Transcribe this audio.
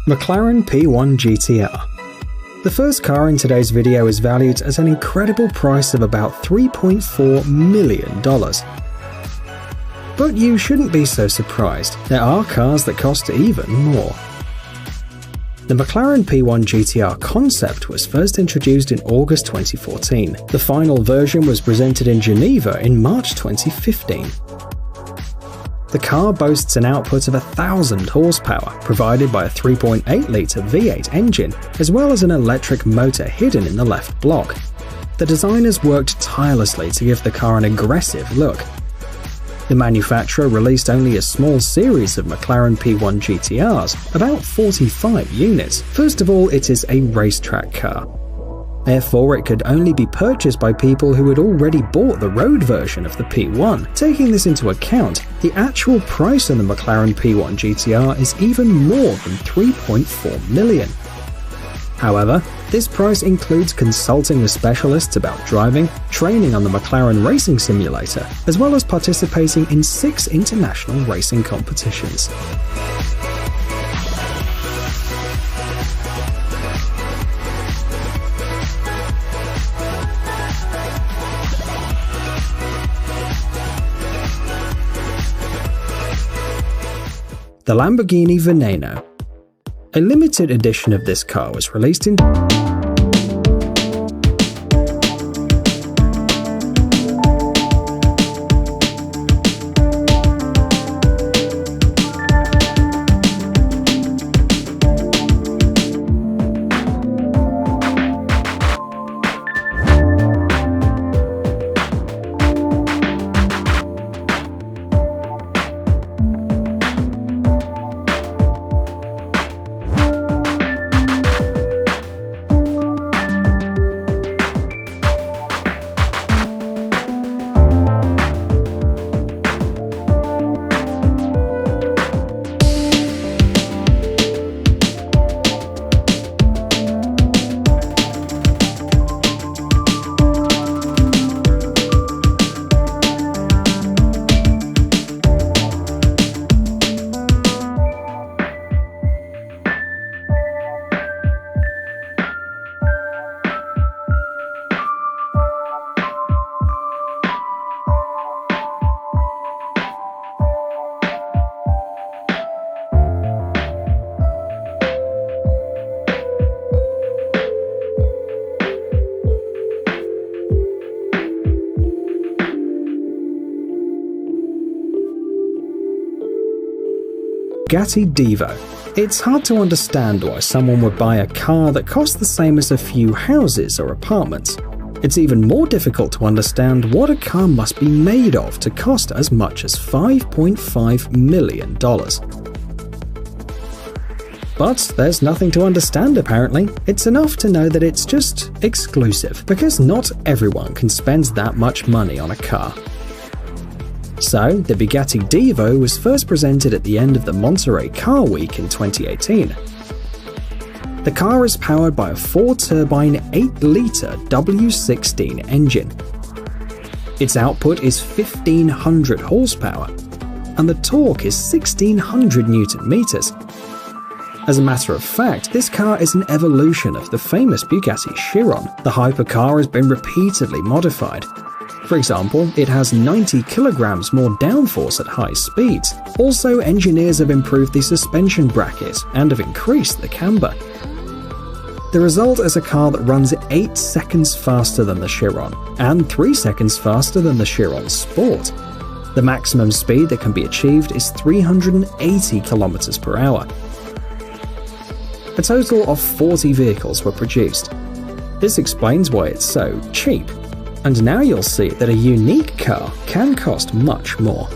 Mclaren P1 GTR. The first car in today's video is valued at an incredible price of about $3.4 million. But you shouldn't be so surprised, there are cars that cost even more. The Mclaren P1 GTR concept was first introduced in August 2014. The final version was presented in Geneva in March 2015. The car boasts an output of 1,000 horsepower, provided by a 3.8-litre V8 engine, as well as an electric motor hidden in the left block. The designers worked tirelessly to give the car an aggressive look. The manufacturer released only a small series of Mclaren P1 GTRs, about 45 units. First of all, it is a racetrack car. Therefore, it could only be purchased by people who had already bought the road version of the P1. Taking this into account, the actual price on the Mclaren P1 GTR is even more than $3.4 million. However, this price includes consulting with specialists about driving, training on the McLaren Racing Simulator, as well as participating in 6 international racing competitions. The Lamborghini Venmo. A limited edition of this car was released in Bugatti DIVO. It's hard to understand why someone would buy a car that costs the same as a few houses or apartments. It's even more difficult to understand what a car must be made of to cost as much as $5.5 million. But there's nothing to understand apparently. It's enough to know that it's just exclusive, because not everyone can spend that much money on a car. So, the Bugatti DIVO was first presented at the end of the Monterey Car Week in 2018. The car is powered by a 4-turbine 8-litre W16 engine. Its output is 1,500 horsepower, and the torque is 1,600 Newton-meters. As a matter of fact, this car is an evolution of the famous Bugatti Chiron. The hypercar has been repeatedly modified. For example, it has 90 kilograms more downforce at high speeds. Also, engineers have improved the suspension bracket and have increased the camber. The result is a car that runs 8 seconds faster than the Chiron, and 3 seconds faster than the Chiron Sport. The maximum speed that can be achieved is 380 kilometers per hour. A total of 40 vehicles were produced. This explains why it's so cheap. And now you'll see that a unique car can cost much more.